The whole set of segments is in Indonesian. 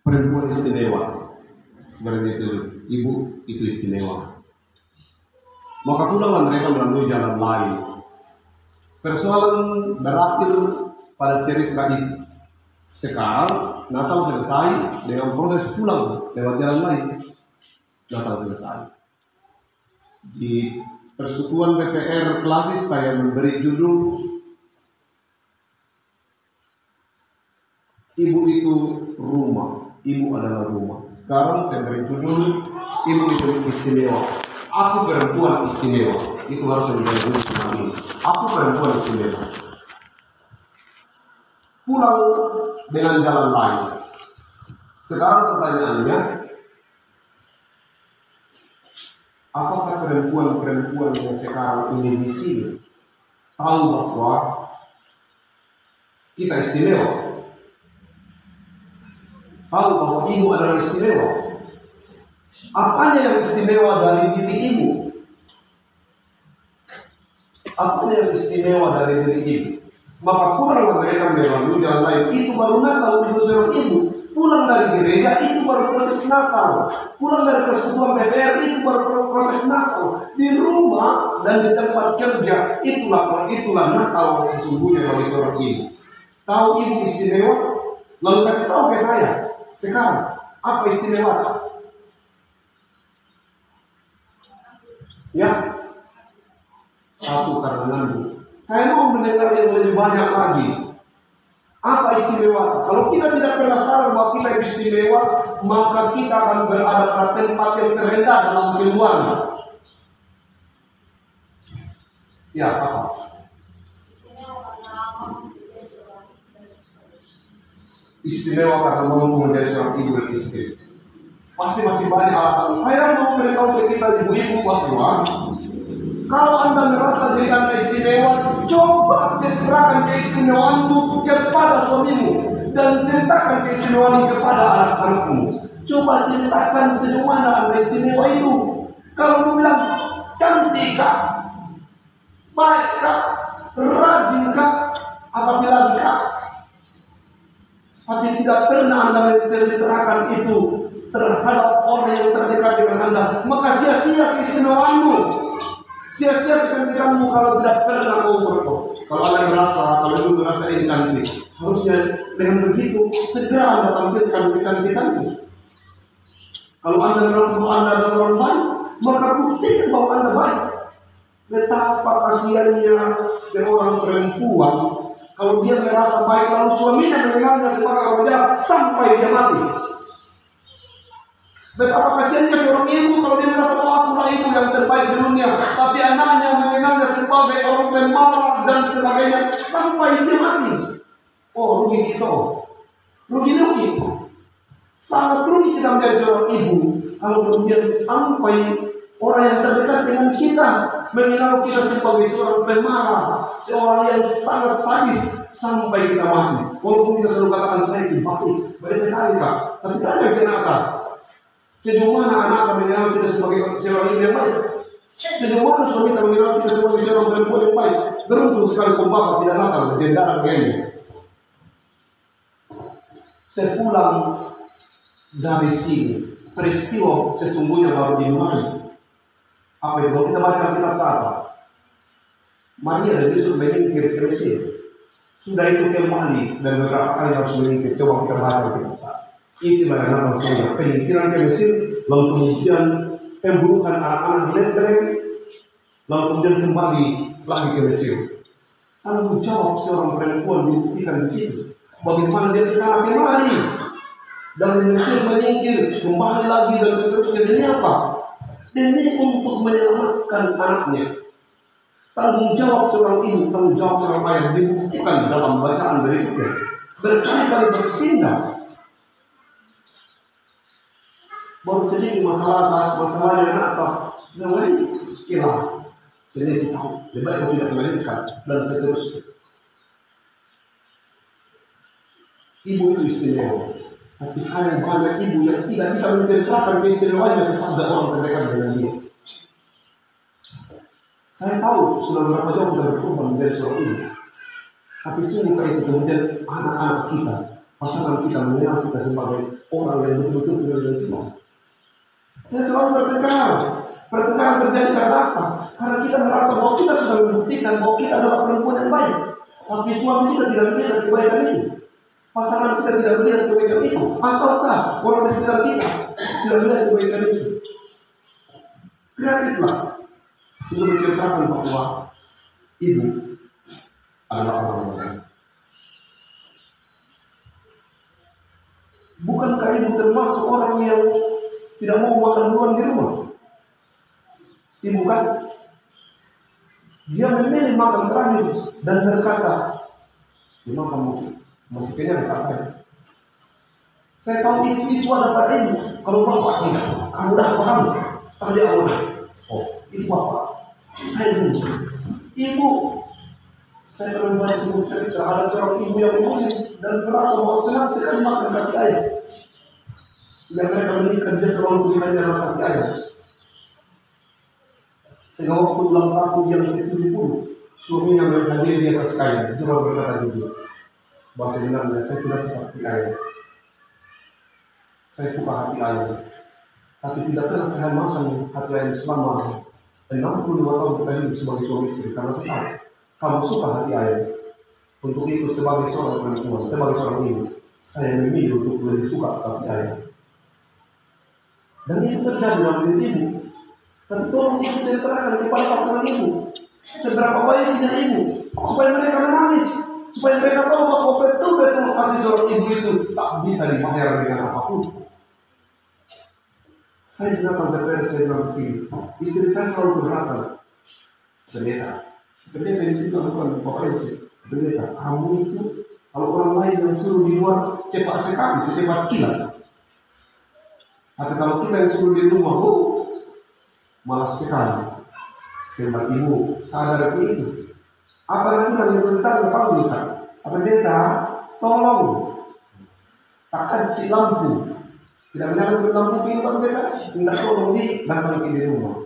Perempuan istimewa. Sebenarnya itu ibu itu istimewa. Maka pulanglah mereka melalui jalan lain. Persoalan berakhir pada cerita itu. Sekarang Natal selesai dengan proses pulang lewat jalan lain. Natal selesai. Di persekutuan PPR klasis saya memberi judul Ibu itu rumah. Ibu adalah rumah. Sekarang saya beri judul Ibu itu istimewa. Aku perempuan istimewa. Itu harus menjadi judul ini. Aku perempuan istimewa. Pulang dengan jalan lain. Sekarang pertanyaannya, apakah perempuan-perempuan yang sekarang ini di sini tahu bahwa kita istimewa? Tahu bahwa ibu adalah istimewa? Apanya yang istimewa dari diri ibu? Apanya yang istimewa dari diri ibu? Maka pulanglah mereka melalui jalan lain. Itu baru Natal untuk seorang ibu. Pulang dari gereja itu baru proses Natal. Pulang dari persekutuan PPR itu baru proses Natal. Di rumah dan di tempat kerja itulah Natal sesungguhnya bagi seorang ibu. Tahu ibu istimewa? Lalu kasih tahu ke saya. Sekarang apa istimewa? Ya, satu karena nandung. Saya mau mendengar yang lebih banyak lagi. Apa istimewa? Kalau kita tidak pernah sadar bahwa kita istimewa, maka kita akan berada pada tempat yang terendah dalam keluarga. Ya, apa? Istimewa karena mau menjadi seorang ibu dan istri. Pasti masih banyak alasan. Saya mau memberitahu ke kita ibu-ibu bahwa kalau Anda merasa diri Anda istimewa, coba ceritakan keistimewaanmu kepada suamimu dan ceritakan keistimewaanmu kepada anak-anakmu. Coba ceritakan semua Anda istimewa itu. Kalau kamu bilang cantik kak, baik kak, rajin kak, apabila kak, tapi tidak pernah Anda menceritakan itu terhadap orang yang terdekat dengan Anda, maka sia-sia keistimewaanmu. Sia-sia kecantikanmu kalau tidak pernah kau berdoa. Kalau Anda merasa, kalau ibu merasa ini cantik, harusnya dengan begitu segera Anda tampilkan kecantikanmu. Kalau Anda merasa bahwa Anda adalah orang baik, maka buktikan bahwa Anda baik. Betapa kasihannya seorang perempuan kalau dia merasa baik lalu suaminya mengenalnya sebagai orang jahat sampai dia mati. Betapa kasihannya seorang ibu kalau dia merasa bahwa akulah ibu yang terbaik di dunia, tapi anaknya mengenalnya sebagai orang pemarah dan sebagainya sampai dia mati. Oh, rugi kita. Rugi. Sangat rugi kita menjadi seorang ibu kalau kemudian sampai orang yang terdekat dengan kita mengenal kita sebagai seorang pemarah, seorang yang sangat sadis sampai kita mati. Walaupun kita selalu katakan saya itu baik sekali kak, tapi ada yang kenapa? Sejauh mana anak mengenal kita sebagai seorang ibu yang baik? Sejauh mana suami kita mengenal kita sebagai seorang perempuan yang baik? Beruntung sekali pun bapak tidak nakal berjendaran begini. Sepulang dari sini, peristiwa sesungguhnya baru dimulai. Apa itu? Kalau kita baca kitab apa? Maria dan Yusuf menyingkir ke Mesir. Sudah itu kembali dan beberapa kali harus menyingkir. Coba kita baca kitab. Itu bagaimana maksudnya penyingkiran ke Mesir, lalu kemudian pembunuhan anak-anak di Bethlehem, lalu kemudian kembali lagi ke Mesir. Tanggung jawab seorang perempuan dibuktikan di situ. Bagaimana dia kesana kemari dan Mesir menyingkir kembali lagi dan seterusnya. Demi apa? Demi untuk menyelamatkan anaknya. Tanggung jawab seorang ibu, tanggung jawab seorang ayah dibuktikan dalam bacaan berikutnya. Berkali-kali berpindah. Baru sedikit masalahnya apa? Yang lain kira sedikit tahu, lebih baik tidak mengalihkan dan seterusnya. Ibu itu istimewa, tapi sayang banyak ibu yang tidak bisa menceritakan keistimewaannya kepada orang terdekat dengan dia. Saya tahu sudah berapa jauh kita berkorban menjadi seorang ibu, tapi sungguh itu kemudian anak-anak kita pasangan kita mengenal kita sebagai orang yang betul-betul benar-benar Islam. Dan selalu pertengkaran terjadi karena apa? Karena kita merasa bahwa kita sudah membuktikan bahwa kita adalah perempuan yang baik, tapi suami kita tidak melihat kebaikan itu, pasangan kita tidak melihat kebaikan itu, ataukah orang di sekitar kita tidak melihat kebaikan itu. Kreatiflah untuk menceritakan bahwa ibu adalah orang baik. Bukankah ibu termasuk orang yang tidak mau makan duluan di rumah? Ibu kan, dia memilih makan terakhir dan berkata, memang kamu masih kenyang tak saya tahu itu ada pada ibu. Kalau bapak tidak, kamu dah paham. Tapi dia awal, oh itu bapak. Saya dulu, ibu. Saya pernah membaca sebuah cerita, ada seorang ibu yang mulia dan merasa bahwa senang sekali makan kaki ayam. Sehingga mereka menikah, dia selalu berikan dalam kaki ayam. Sehingga waktu ulang tahun yang ke-70, suaminya menghadir dia kaki ayam. Dia baru berkata jujur, bahasa Yunani, saya tidak suka hati ayam. Saya suka hati ayam, tapi tidak pernah saya makan hati ayam selama 62 tahun kita hidup sebagai suami istri. Karena saya tahu kamu suka hati ayam. Untuk itu sebagai seorang perempuan, sebagai seorang ibu, saya memilih untuk lebih suka hati ayam. Dan itu terjadi dalam diri ibu. Tapi tolong ibu ceritakan kepada pasangan ibu seberapa baiknya ibu, supaya mereka menangis, supaya mereka tahu bahwa betul-betul hati seorang ibu itu tak bisa dibayar dengan apapun. Saya datang ke DPR, saya bilang begini, istri saya selalu berkata, pendeta itu bukan konferensi. Pendeta, kamu itu kalau orang lain yang suruh di luar cepat sekali, secepat kilat. Tapi kalau kita yang suruh di rumah, malas sekali. Sebab ibu sadar itu. Apalagi yang tentang pendeta, pendeta, tolong takkan si lampu. Tidak menyangkut lampu ini pendeta, tidak tolong datang di rumah.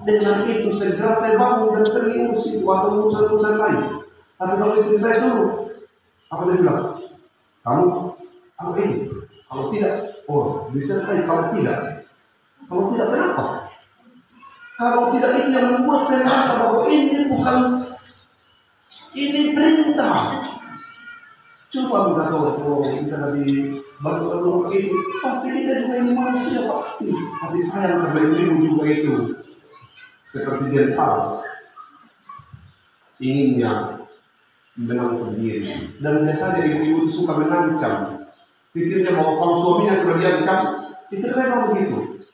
Dengan itu segera saya bangun dan pergi urus atau urusan-urusan lain. Tapi kalau istri saya suruh, apa dia bilang? Kamu, apa ini? Kalau tidak, oh disertai. Kalau tidak kenapa? Kalau tidak itu yang membuat saya merasa bahwa ini bukan, ini perintah. Coba kita kalau bisa lebih bantu orang itu, pasti kita juga ini manusia pasti. Tapi sayang karena ibu juga itu seperti dia tahu inginnya menang sendiri. Dan biasanya ibu-ibu suka mengancam. Pikirnya bahwa kalau suaminya sudah diancam, istri saya mau begitu.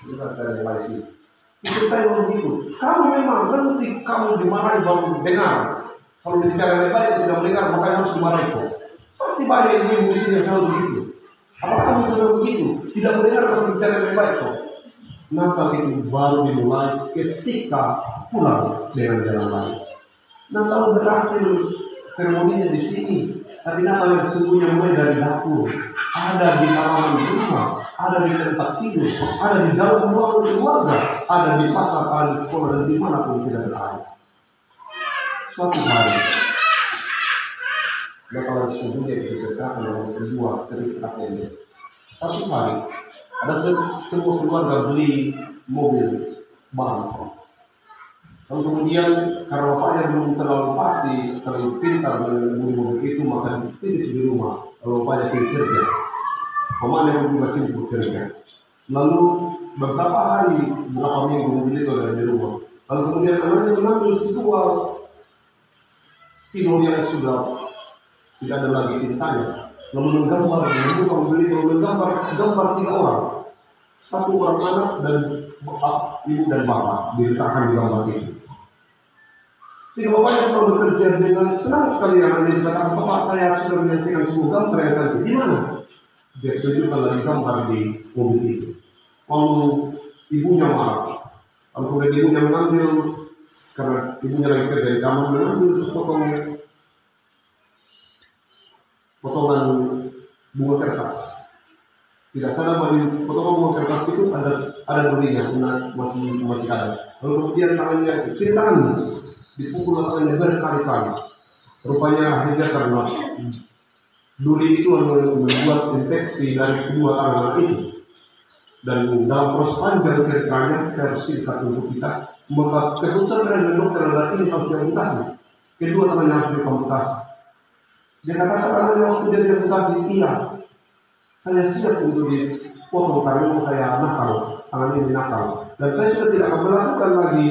Bukan saya yang baik itu. Istri saya mau begitu. Kamu memang nanti kamu dimarahi baru dengar. Kalau bicara yang baik tidak mendengar, makanya harus dimarahi kok. Pasti banyak ibu-ibu di sini yang selalu begitu. Apakah kamu juga begitu? Tidak mendengar kalau bicara yang baik kok. Natal itu baru dimulai ketika pulang dengan jalan lain. Natal berakhir seremoninya di sini, tapi Natal yang sesungguhnya mulai dari dapur, ada di halaman rumah, ada di tempat tidur, ada di dalam ruangan keluarga, ada di pasar, ada di sekolah, dan dimanapun kita berada. Suatu hari, Natal yang sesungguhnya diceritakan dalam sebuah cerita ini. Satu hari, ada sebuah keluarga beli mobil baru. Lalu kemudian karena bapaknya belum terlalu fasih, terlalu pintar mengemudi mobil itu, maka dipilih di rumah. Lalu bapaknya pergi kerja, mamanya juga sibuk bekerja. Lalu beberapa hari, beberapa minggu mobil itu ada di rumah. Lalu kemudian namanya mengambil sebuah spidol yang sudah tidak ada lagi tintanya. Lalu menggambar, membuka mobil itu, menggambar 3 orang. 1 orang anak dan ibu dan bapak diletakkan di gambar itu. Jadi bapaknya pernah bekerja dengan senang sekali yang ada dikatakan, bapak saya sudah menyaksikan sebuah gambar yang cantik. Di mana? Dia tunjukkan lagi gambar di mobil itu. Lalu ibunya marah. Lalu kemudian ibunya mengambil, karena ibunya lagi kerja di kamar, mengambil potongan bunga kertas. Tidak sadar bahwa potongan bunga kertas itu ada durinya, masih ada. Lalu kemudian tangannya kecil, dipukul tangannya berkali-kali. Rupanya akhirnya karena Duri itu membuat infeksi dari kedua tangan itu. Dan dalam proses panjang ceritanya, saya harus singkat untuk kita. Maka keputusan dari dokter adalah ini harus diamputasi. Kedua tangannya harus diamputasi. Dia katakan waktu dia diamputasi, iya, saya siap untuk dipotong karena saya nakal, tangan ini nakal. Dan saya sudah tidak akan melakukan lagi,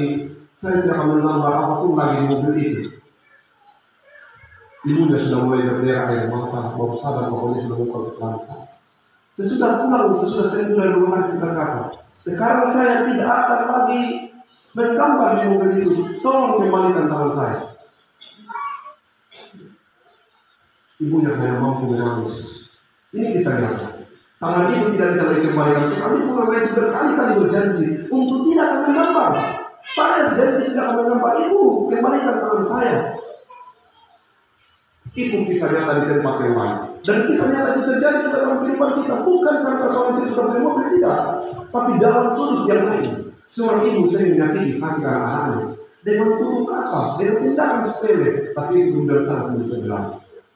saya tidak akan menambah apapun lagi di mobil itu. Ibunya sudah mulai berderak air mata, baru sadar bahwa dia sudah melakukan kesalahan saya. Sesudah pulang, sesudah saya pulang dari rumah sakit berkata, sekarang saya tidak akan lagi bertambah di mobil itu, tolong kembalikan tangan saya. Ibunya hanya mampu menangis. Ini kisahnya. Tangan itu tidak bisa dikembalikan. Sekalipun orang itu berkali-kali berjanji untuk tidak akan menambah. Saya janji tidak akan menambah. Ibu, kembalikan tangan saya. Itu kisah nyata di tempat yang lain. Dan kisah nyata itu terjadi dalam kehidupan kita. Bukan karena seorang itu sudah bermobil, tidak. Tapi dalam sudut yang lain. Seorang ibu sering menyakiti hati anak-anaknya. Dengan tubuh kata, dengan tindakan sepele. Tapi itu benar sangat bisa bilang.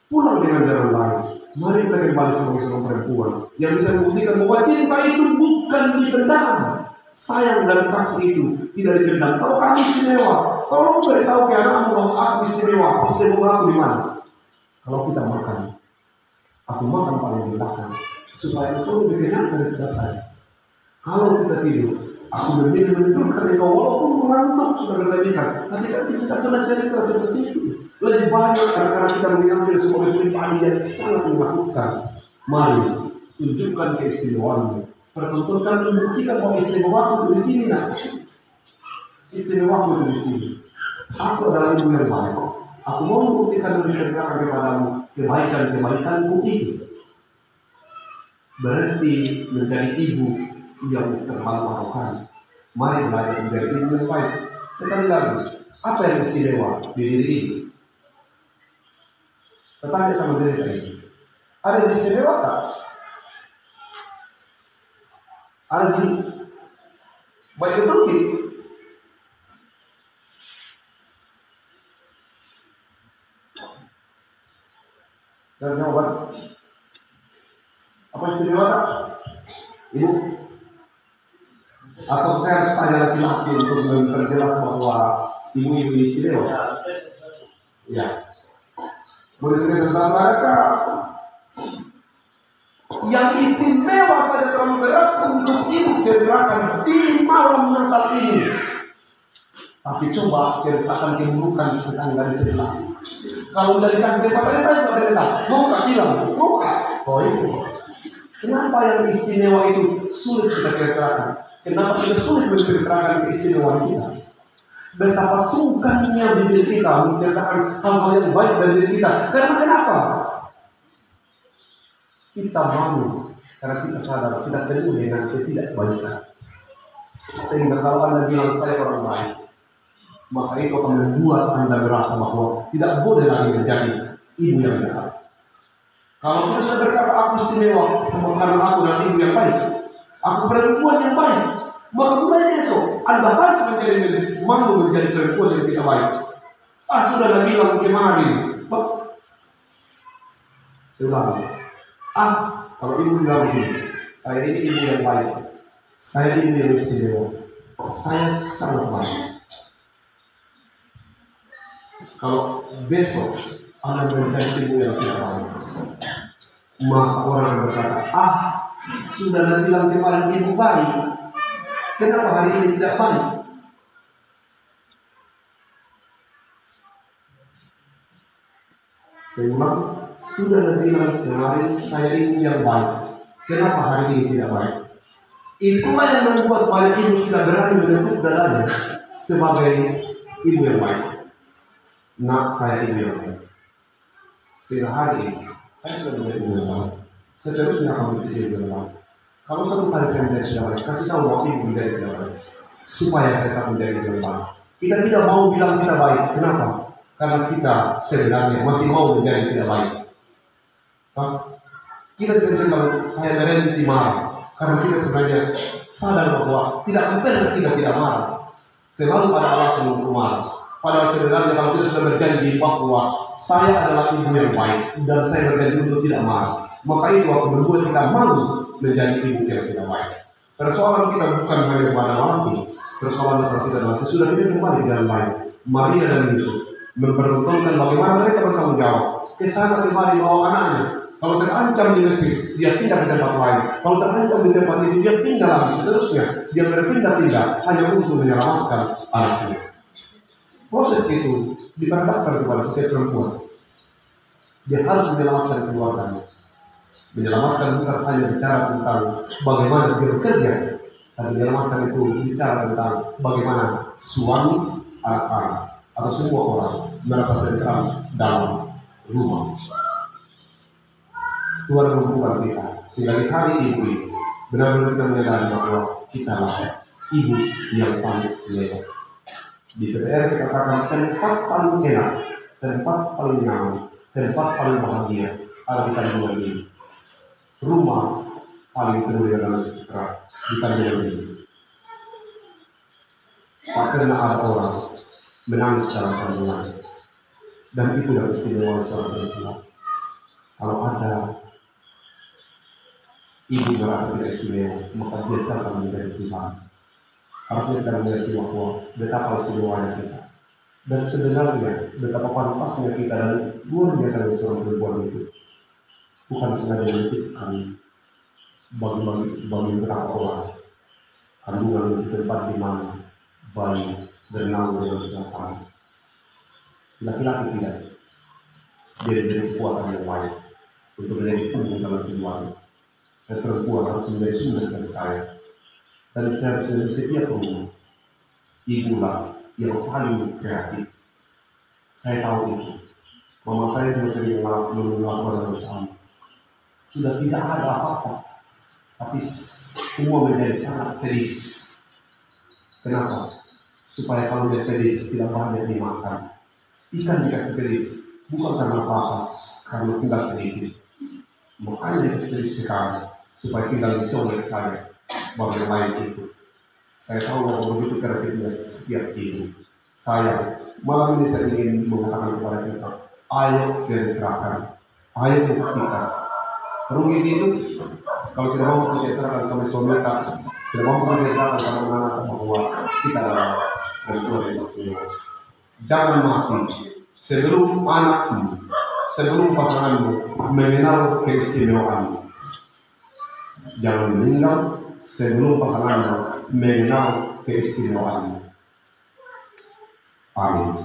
Pulang dengan jalan lain. Mari kita kembali sebagai seorang perempuan yang bisa membuktikan bahwa cinta itu bukan dipendam. Sayang dan kasih itu tidak dipendam. Kalau kamu istimewa, kalau kamu beritahu ke anakmu bahwa aku istimewa, istimewa aku di mana? Kalau kita makan, aku makan paling di belakang supaya itu lebih kenyang dari kita saya. Kalau kita tidur, aku lebih menidurkan engkau walaupun mengantuk sudah berlebihan. Tapi kan kita pernah cerita seperti itu. Lebih banyak karena kita mengambil sebagai pribadi yang sangat menakutkan. Mari tunjukkan keistimewaanmu. Pertontonkan membuktikan bahwa istimewaku itu di sini, nak. Istimewaku itu di sini. Aku adalah ibu yang baik. Aku mau membuktikan dan menceritakan kepadamu kebaikan-kebaikanku itu. Berarti menjadi ibu yang termalu-malukan. Mari belajar menjadi ibu yang baik. Sekali lagi, apa yang istimewa di diri ini? Bertanya sama diri tadi. Ada yang istimewa tak? Ada di baik betul ki? Dan jawaban apa istimewa tak? Ibu? Atau saya harus tanya laki-laki untuk memperjelas bahwa ibu itu istimewa? Ya. Boleh kita sama mereka yang istimewa saja terlalu berat untuk ibu ceritakan di malam Natal ini. Tapi coba ceritakan keburukan tetangga di sebelah. Kalau dari kasih sepatnya saya tidak berdekat. Mau tak bilang? Mau tak? Oh itu. Kenapa yang istimewa itu sulit kita ceritakan? Kenapa kita sulit menceritakan keistimewaan kita? Betapa sungkannya diri kita menceritakan hal-hal yang baik dari diri kita. Karena kenapa? Kita malu karena kita sadar kita penuh dengan ketidakbaikan. Sehingga kalau Anda bilang saya orang baik, maka itu akan membuat Anda merasa bahwa tidak boleh lagi menjadi ibu yang benar. Kalau kita sudah berkata aku istimewa karena aku adalah ibu yang baik, aku perempuan yang baik, maka mulai besok Anda harus menjadi perempuan yang tidak baik. Sudah bilang kemarin, saya ulangi. Kalau ibu bilang begini, saya ini ibu yang baik, saya ibu yang istimewa, saya sangat baik. Kalau besok Anda menjadi ibu yang tidak baik, maka orang berkata, sudah bilang kemarin ibu baik, kenapa hari ini tidak baik? Saya ulang, sudah bilang kemarin saya ibu yang baik, kenapa hari ini tidak baik? Itulah yang membuat banyak ibu tidak berani menyebut dadanya sebagai ibu yang baik. Nak, saya ibu yang baik. Sehingga hari ini saya sudah menjadi ibu yang baik. Seterusnya akan menjadi ibu yang baik. Kalau satu kali saya menjadi tidak baik, kasih tahu bahwa ibu menjadi tidak baik, supaya saya tak menjadi ibu yang baik. Kita tidak mau bilang kita baik. Kenapa? Karena kita sebenarnya masih mau menjadi tidak baik. Kita tidak bisa bilang saya berhenti marah, karena kita sebenarnya sadar bahwa tidak pernah kita tidak marah. Selalu ada alasan untuk marah. Padahal sebenarnya kalau kita sudah berjanji bahwa saya adalah ibu yang baik dan saya berjanji untuk tidak marah, maka itu akan membuat kita malu menjadi ibu yang tidak baik. Persoalan kita bukan hanya pada wanita, persoalan kita adalah sesudah kita kembali di dalam baik. Maria dan Yusuf mempertontonkan bagaimana mereka bertanggung jawab. Kesana kembali bawa anaknya. Kalau terancam di Mesir, dia pindah ke tempat lain. Kalau terancam di tempat itu, dia pindah lagi. Seterusnya, dia berpindah-pindah hanya untuk menyelamatkan anaknya. Proses itu diperhadapkan kepada setiap perempuan. Dia harus menyelamatkan keluarganya. Menyelamatkan bukan hanya bicara tentang bagaimana dia bekerja, tapi menyelamatkan itu bicara tentang bagaimana suami, anak-anak, atau semua orang merasa tentram dalam rumah. Tuhan membuat kita sehingga di hari ibu ini benar-benar kita menyadari bahwa kita lah ibu yang paling istimewa. Di TPR saya katakan tempat paling enak, tempat paling nyaman, tempat paling bahagia ada di kandungan ini. Rumah paling penuh dengan sejahtera di kandungan ini. Tak pernah ada orang menangis dalam kandungan, dan itu yang istimewa seorang perempuan. Kalau ada ibu merasa tidak istimewa, maka dia akan menjadi Tuhan. Harusnya kita mengerti bahwa betapa istimewanya kita. Dan sebenarnya betapa pantasnya kita dan luar biasa seorang perempuan itu. Bukan sengaja menitipkan bagi beberapa orang kandungan di tempat di mana bayi berenang dengan senang. Laki-laki tidak. Dia diberi kekuatan yang baik untuk menjadi punggung dalam kehidupan. Dan perempuan harus menjadi sumber kasih sayang. Dan seharusnya setiap rumah, ibulah yang paling kreatif. Saya tahu itu. Mama saya juga sering melakukan bersama. Sudah tidak ada apa-apa, tapi semua menjadi sangat felis. Kenapa? Supaya kalau dia felis tidak banyak dimakan. Ikan dikasih felis bukan karena apa-apa, karena tinggal sedikit. Makanya dikasih felis sekarang supaya tinggal dicolek saja. Bagaimana itu? Saya tahu bahwa begitu kreatifnya setiap ibu. Saya malam ini saya ingin mengatakan kepada kita, ayo ceritakan, ayo buktikan. Rugi itu kalau tidak mau menceritakan sama suami kita, tidak mau menceritakan sama anak bahwa kita adalah perempuan yang istimewa. Jangan mati sebelum anakmu, sebelum pasanganmu mengenal keistimewaanmu. Jangan meninggal sebelum pasanganmu mengenal keistimewaanmu. Amin.